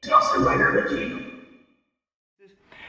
Dawson Rider Review.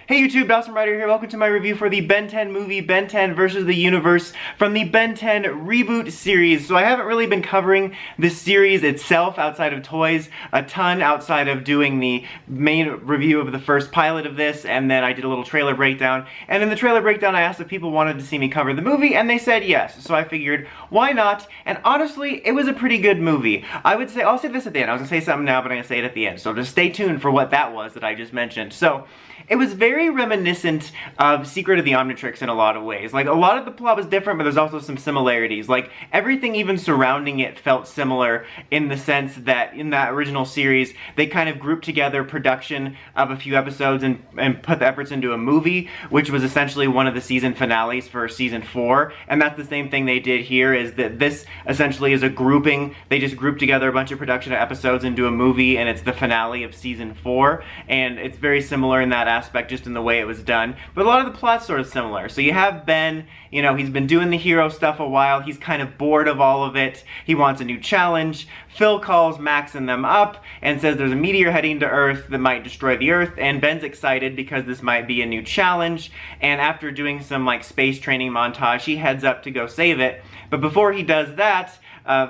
Hey YouTube, Dawson Rider here. Welcome to my review for the Ben 10 movie, Ben 10 versus the Universe from the Ben 10 Reboot series. So I haven't really been covering this series itself outside of toys a ton, outside of doing the main review of the first pilot of this, and then I did a little trailer breakdown. And in the trailer breakdown I asked if people wanted to see me cover the movie, and they said yes. So I figured, why not? And honestly, it was a pretty good movie. I would say, I'll say this at the end. I was gonna say something now, but I'm gonna say it at the end. So just stay tuned for what that was that I just mentioned. So, it was very reminiscent of Secret of the Omnitrix in a lot of ways. Like, a lot of the plot was different, but there's also some similarities. Like, everything even surrounding it felt similar in the sense that in that original series, they kind of grouped together production of a few episodes and put the efforts into a movie, which was essentially one of the season finales for season 4. And that's the same thing they did here, is that this essentially is a grouping. They just grouped together a bunch of production episodes into a movie, and it's the finale of season 4. And it's very similar in that aspect, just in the way it was done. But a lot of the plot's sort of similar. So you have Ben, you know, he's been doing the hero stuff a while. He's kind of bored of all of it. He wants a new challenge. Phil calls Max and them up and says there's a meteor heading to Earth that might destroy the Earth, and Ben's excited because this might be a new challenge. And after doing some like space training montage, he heads up to go save it. But before he does that,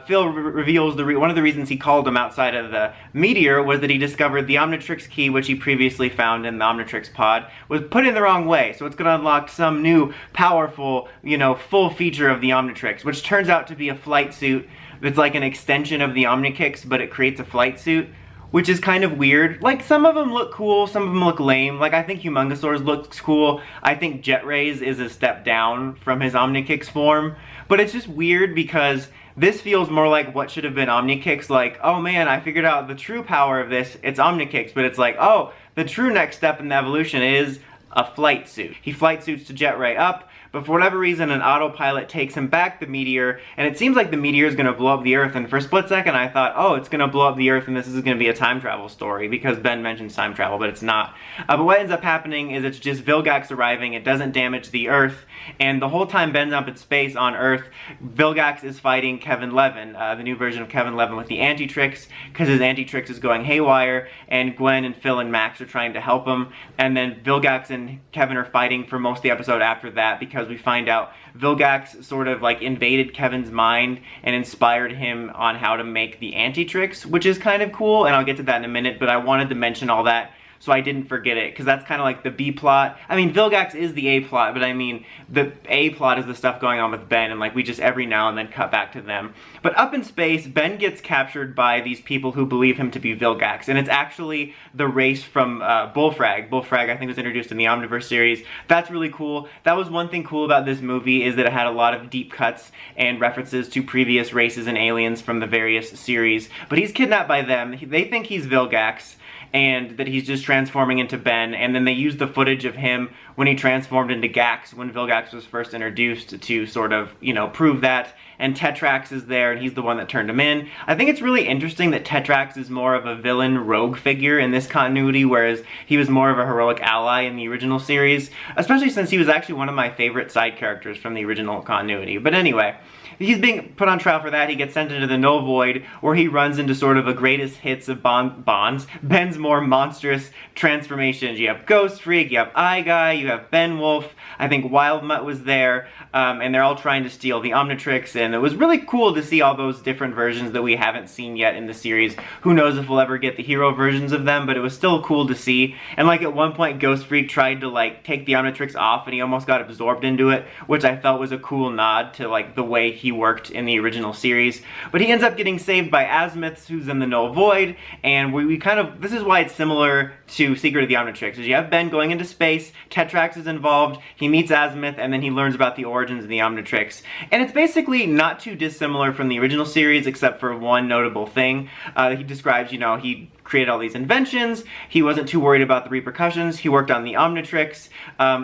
Phil reveals one of the reasons he called him outside of the meteor was that he discovered the omnitrix key, which he previously found in the omnitrix pod, was put in the wrong way. So it's going to unlock some new, powerful, you know, full feature of the omnitrix, which turns out to be a flight suit that's like an extension of the omnikix, but it creates a flight suit, which is kind of weird. Like, some of them look cool, some of them look lame. Like, I think Humongosaur's looks cool. I think Jet Ray's is a step down from his omnikix form. But it's just weird because this feels more like what should have been Omnikix, like, oh man, I figured out the true power of this, it's Omnikix, but it's like, oh, the true next step in the evolution is a flight suit. He flight suits to Jet Ray up, but for whatever reason an autopilot takes him back the meteor, and it seems like the meteor is going to blow up the Earth, and for a split second I thought, oh, it's going to blow up the Earth and this is going to be a time travel story, because Ben mentions time travel, but it's not. But what ends up happening is it's just Vilgax arriving, it doesn't damage the Earth, and the whole time Ben's up in space on Earth, Vilgax is fighting Kevin Levin, the new version of Kevin Levin with the Antitrix, because his Antitrix is going haywire, and Gwen and Phil and Max are trying to help him, and then Vilgax and Kevin are fighting for most of the episode after that, because we find out Vilgax sort of like invaded Kevin's mind and inspired him on how to make the Antitrix, which is kind of cool, and I'll get to that in a minute, but I wanted to mention all that so I didn't forget it, because that's kind of like the B plot. I mean, Vilgax is the A plot, but I mean, the A plot is the stuff going on with Ben, and like we just every now and then cut back to them. But up in space, Ben gets captured by these people who believe him to be Vilgax, and it's actually the race from Bullfrag. Bullfrag, I think, was introduced in the Omniverse series. That's really cool. That was one thing cool about this movie, is that it had a lot of deep cuts and references to previous races and aliens from the various series. But he's kidnapped by them. They think he's Vilgax, and that he's just transforming into Ben, and then they use the footage of him when he transformed into Gax, when Vilgax was first introduced, to sort of, you know, prove that, and Tetrax is there, and he's the one that turned him in. I think it's really interesting that Tetrax is more of a villain rogue figure in this continuity, whereas he was more of a heroic ally in the original series, especially since he was actually one of my favorite side characters from the original continuity. But anyway, he's being put on trial for that. He gets sent into the No Void, where he runs into sort of a greatest hits of Ben's more monstrous transformations. You have Ghost Freak, you have Eye Guy, you have Ben Wolf, I think Wild Mutt was there, and they're all trying to steal the Omnitrix, and it was really cool to see all those different versions that we haven't seen yet in the series. Who knows if we'll ever get the hero versions of them, but it was still cool to see. And like at one point, Ghost Freak tried to like take the Omnitrix off, and he almost got absorbed into it, which I felt was a cool nod to like the way he worked in the original series. But he ends up getting saved by Azimuth, who's in the No Void, and we kind of, this is why it's similar to Secret of the Omnitrix, is you have Ben going into space, Tetrax is involved, he meets Azimuth, and then he learns about the origins of the Omnitrix. And it's basically not too dissimilar from the original series, except for one notable thing. He describes, you know, he created all these inventions, he wasn't too worried about the repercussions, he worked on the Omnitrix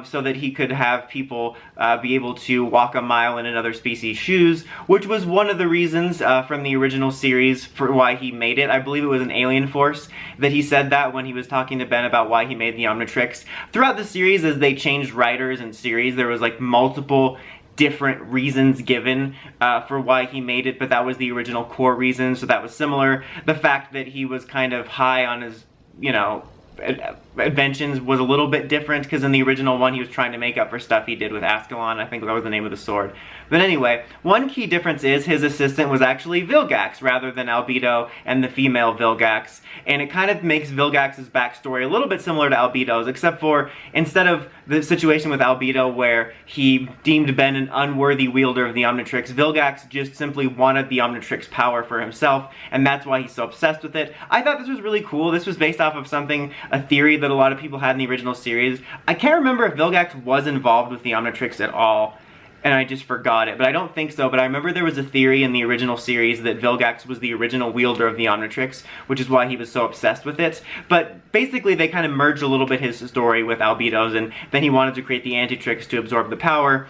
so that he could have people be able to walk a mile in another species' shoes, which was one of the reasons from the original series for why he made it. I believe it was an alien force that he said that when he was talking to Ben about why he made the Omnitrix. Throughout the series, as they changed writers and series, there was like multiple different reasons given for why he made it, but that was the original core reason, so that was similar. The fact that he was kind of high on his you know, inventions was a little bit different, because in the original one he was trying to make up for stuff he did with Ascalon. I think that was the name of the sword. But anyway, one key difference is his assistant was actually Vilgax rather than Albedo and the female Vilgax, and it kind of makes Vilgax's backstory a little bit similar to Albedo's, except for instead of the situation with Albedo where he deemed Ben an unworthy wielder of the Omnitrix, Vilgax just simply wanted the Omnitrix power for himself, and that's why he's so obsessed with it. I thought this was really cool. This was based off of a theory that a lot of people had in the original series. I can't remember if Vilgax was involved with the Omnitrix at all, and I just forgot it, but I don't think so. But I remember there was a theory in the original series that Vilgax was the original wielder of the Omnitrix, which is why he was so obsessed with it. But basically they kind of merged a little bit his story with Albedo's, and then he wanted to create the Antitrix to absorb the power.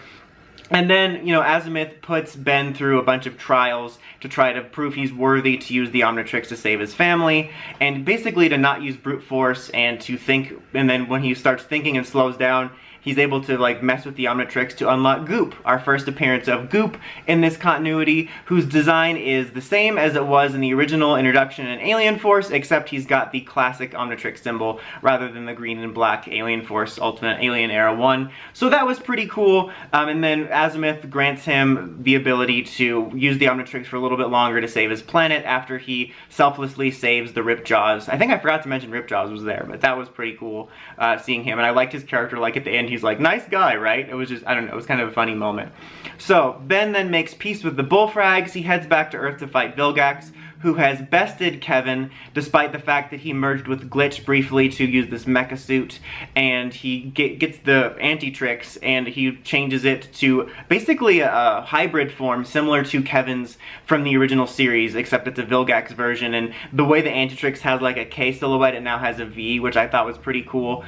And then, you know, Azimuth puts Ben through a bunch of trials to try to prove he's worthy to use the Omnitrix to save his family, and basically to not use brute force and to think, and then when he starts thinking and slows down, he's able to, like, mess with the Omnitrix to unlock Goop, our first appearance of Goop in this continuity, whose design is the same as it was in the original introduction in Alien Force, except he's got the classic Omnitrix symbol rather than the green and black Alien Force Ultimate Alien Era 1. So that was pretty cool, and then Azimuth grants him the ability to use the Omnitrix for a little bit longer to save his planet after he selflessly saves the Ripjaws. I think I forgot to mention Ripjaws was there, but that was pretty cool, seeing him, and I liked his character. Like, at the end, he's like, nice guy, right? It was just, I don't know, it was kind of a funny moment. So, Ben then makes peace with the Bullfrags. He heads back to Earth to fight Vilgax, who has bested Kevin, despite the fact that he merged with Glitch briefly to use this mecha suit, and he gets the Antitrix, and he changes it to basically a hybrid form similar to Kevin's from the original series, except it's a Vilgax version, and the way the Antitrix has like a K silhouette, it now has a V, which I thought was pretty cool.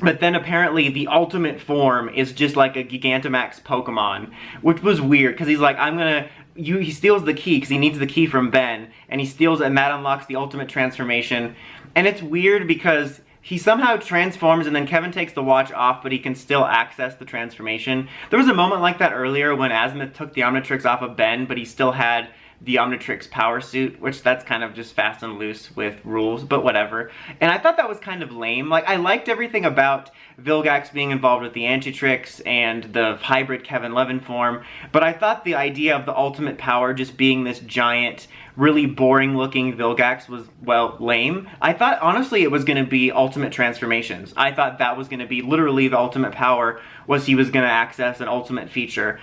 But then apparently the ultimate form is just like a Gigantamax Pokemon, which was weird, because he's like, he steals the key, because he needs the key from Ben, and he steals it, and that unlocks the ultimate transformation. And it's weird because he somehow transforms, and then Kevin takes the watch off, but he can still access the transformation. There was a moment like that earlier when Azimuth took the Omnitrix off of Ben, but he still had the Omnitrix power suit, which that's kind of just fast and loose with rules, but whatever. And I thought that was kind of lame. Like, I liked everything about Vilgax being involved with the Antitrix and the hybrid Kevin Levin form, but I thought the idea of the ultimate power just being this giant, really boring looking Vilgax was, well, lame. I thought, honestly, it was going to be ultimate transformations. I thought that was going to be literally the ultimate power, was he was going to access an ultimate feature,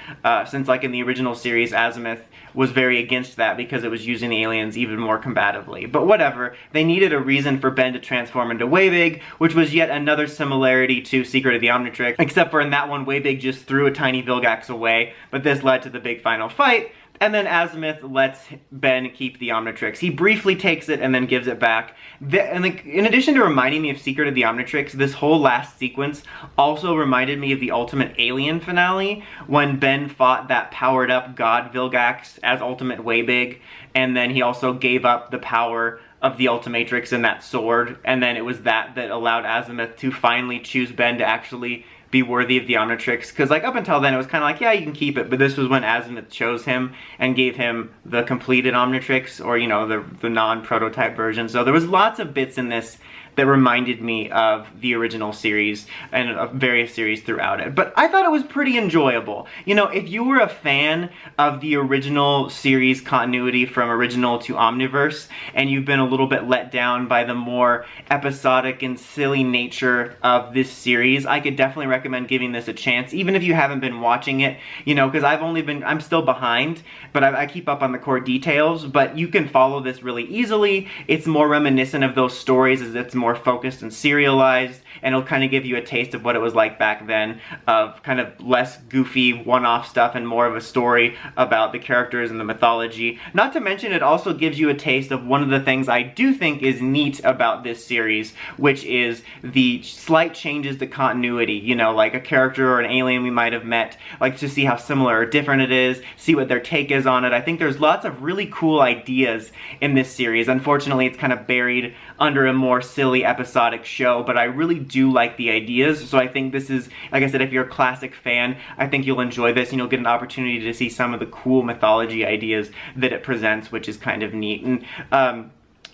since like in the original series, Azimuth was very against that because it was using the aliens even more combatively. But whatever, they needed a reason for Ben to transform into Waybig, which was yet another similarity to Secret of the Omnitrix, except for in that one, Waybig just threw a tiny Vilgax away, but this led to the big final fight, and then Azimuth lets Ben keep the Omnitrix. He briefly takes it and then gives it back. And like, in addition to reminding me of Secret of the Omnitrix, this whole last sequence also reminded me of the Ultimate Alien finale, when Ben fought that powered-up god Vilgax as Ultimate Waybig, and then he also gave up the power of the Ultimatrix and that sword, and then it was that allowed Azimuth to finally choose Ben to actually be worthy of the Omnitrix, because like up until then it was kind of like, yeah, you can keep it, but this was when Azimuth chose him and gave him the completed Omnitrix, or, you know, the non-prototype version. So there was lots of bits in this that reminded me of the original series and of various series throughout it. But I thought it was pretty enjoyable. You know, if you were a fan of the original series continuity from original to Omniverse, and you've been a little bit let down by the more episodic and silly nature of this series, I could definitely recommend giving this a chance, even if you haven't been watching it, you know, because I'm still behind, but I keep up on the core details, but you can follow this really easily. It's more reminiscent of those stories, as it's more focused and serialized, and it'll kind of give you a taste of what it was like back then, of kind of less goofy one-off stuff and more of a story about the characters and the mythology. Not to mention, it also gives you a taste of one of the things I do think is neat about this series, which is the slight changes to continuity. You know, like a character or an alien we might have met, like to see how similar or different it is, see what their take is on it. I think there's lots of really cool ideas in this series. Unfortunately, it's kind of buried under a more silly episodic show, but I really do like the ideas. So I think this is, like I said, if you're a classic fan, I think you'll enjoy this, and you'll get an opportunity to see some of the cool mythology ideas that it presents, which is kind of neat. And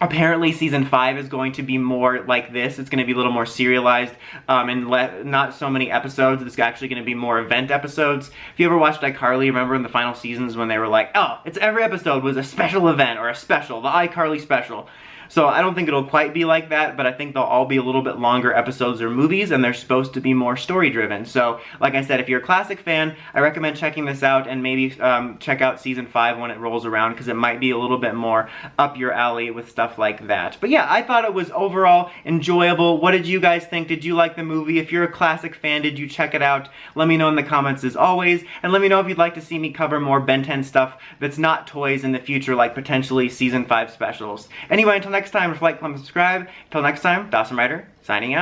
Apparently season 5 is going to be more like this. It's going to be a little more serialized and not so many episodes. It's actually going to be more event episodes. If you ever watched iCarly, remember in the final seasons when they were like, oh, it's every episode was a special event or a special, the iCarly special. So I don't think it'll quite be like that, but I think they'll all be a little bit longer episodes or movies, and they're supposed to be more story-driven. So, like I said, if you're a classic fan, I recommend checking this out and maybe check out season 5 when it rolls around, because it might be a little bit more up your alley with stuff like that. But yeah, I thought it was overall enjoyable. What did you guys think? Did you like the movie? If you're a classic fan, did you check it out? Let me know in the comments as always, and let me know if you'd like to see me cover more Ben 10 stuff that's not toys in the future, like potentially season 5 specials. Anyway, until next time, like, comment, subscribe. Till next time, Dawson Ryder, signing out.